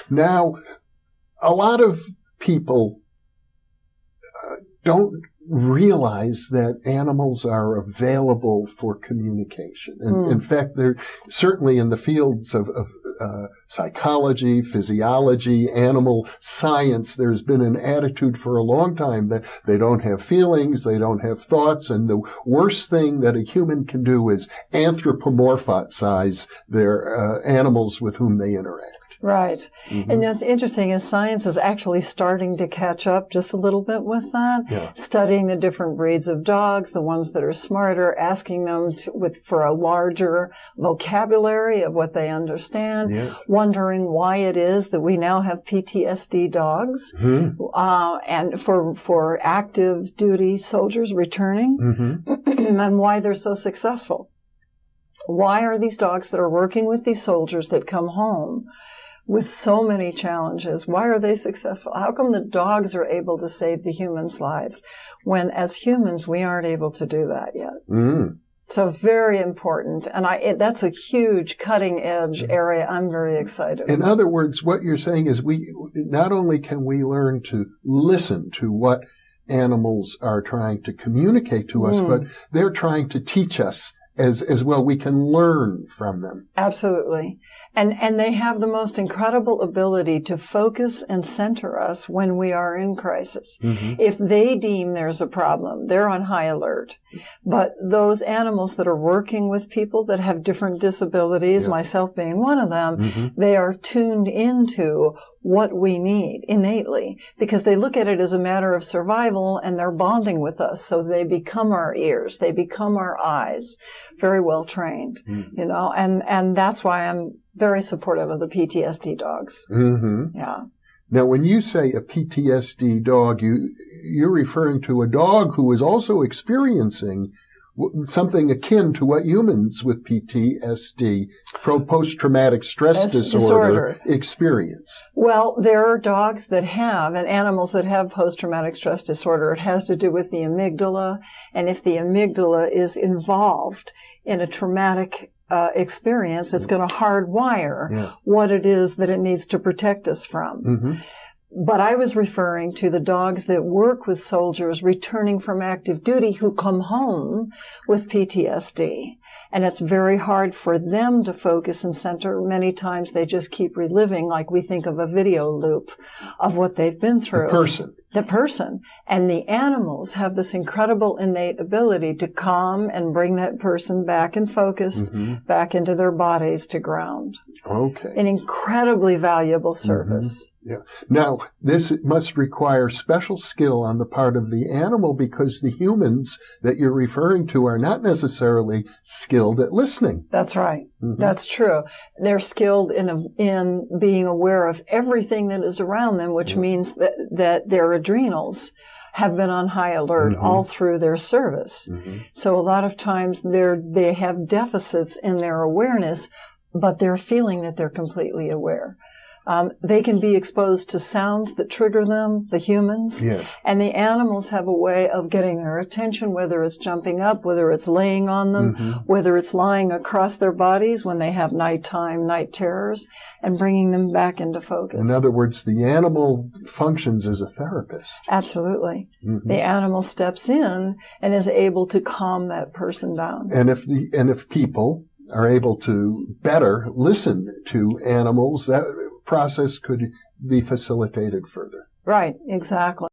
Now, a lot of people don't realize that animals are available for communication. And in fact, they're certainly in the fields of psychology, physiology, animal science. There's been an attitude for a long time that they don't have feelings, they don't have thoughts, and the worst thing that a human can do is anthropomorphize their animals with whom they interact. Right. And what's interesting is science is actually starting to catch up just a little bit with that, studying the different breeds of dogs, the ones that are smarter, asking them for a larger vocabulary of what they understand, wondering why it is that we now have PTSD dogs, and for active duty soldiers returning, and why they're so successful. Why are these dogs that are working with these soldiers that come home with so many challenges, why are they successful? How come the dogs are able to save the humans' lives when, as humans, we aren't able to do that yet? So very important. And that's a huge cutting-edge area I'm very excited about. In other words, what you're saying is not only can we learn to listen to what animals are trying to communicate to us, but they're trying to teach us as well. We can learn from them. Absolutely. And they have the most incredible ability to focus and center us when we are in crisis. If they deem there's a problem, they're on high alert. But those animals that are working with people that have different disabilities, myself being one of them, they are tuned into what we need innately, because they look at it as a matter of survival, and they're bonding with us. So they become our ears, they become our eyes, very well trained, you know, and that's why I'm very supportive of the PTSD dogs. Yeah. Now, when you say a PTSD dog, you're referring to a dog who is also experiencing something akin to what humans with PTSD, post-traumatic stress disorder, experience. Well, there are dogs that have, and animals that have post-traumatic stress disorder. It has to do with the amygdala, and if the amygdala is involved in a traumatic experience, it's going to hardwire what it is that it needs to protect us from. But I was referring to the dogs that work with soldiers returning from active duty who come home with PTSD. And it's very hard for them to focus and center. Many times they just keep reliving, like we think of a video loop of what they've been through. The person. And the animals have this incredible innate ability to calm and bring that person back in focus, back into their bodies to ground. Okay. An incredibly valuable service. Now, this must require special skill on the part of the animal, because the humans that you're referring to are not necessarily skilled at listening. That's right. That's true. They're skilled in being aware of everything that is around them, which means that their adrenals have been on high alert all through their service. So a lot of times they have deficits in their awareness, but they're feeling that they're completely aware. They can be exposed to sounds that trigger them, the humans, and the animals have a way of getting their attention, whether it's jumping up, whether it's laying on them, whether it's lying across their bodies when they have nighttime, night terrors, and bringing them back into focus. In other words, the animal functions as a therapist. Absolutely. The animal steps in and is able to calm that person down. And if people are able to better listen to animals, that process could be facilitated further. Right, exactly.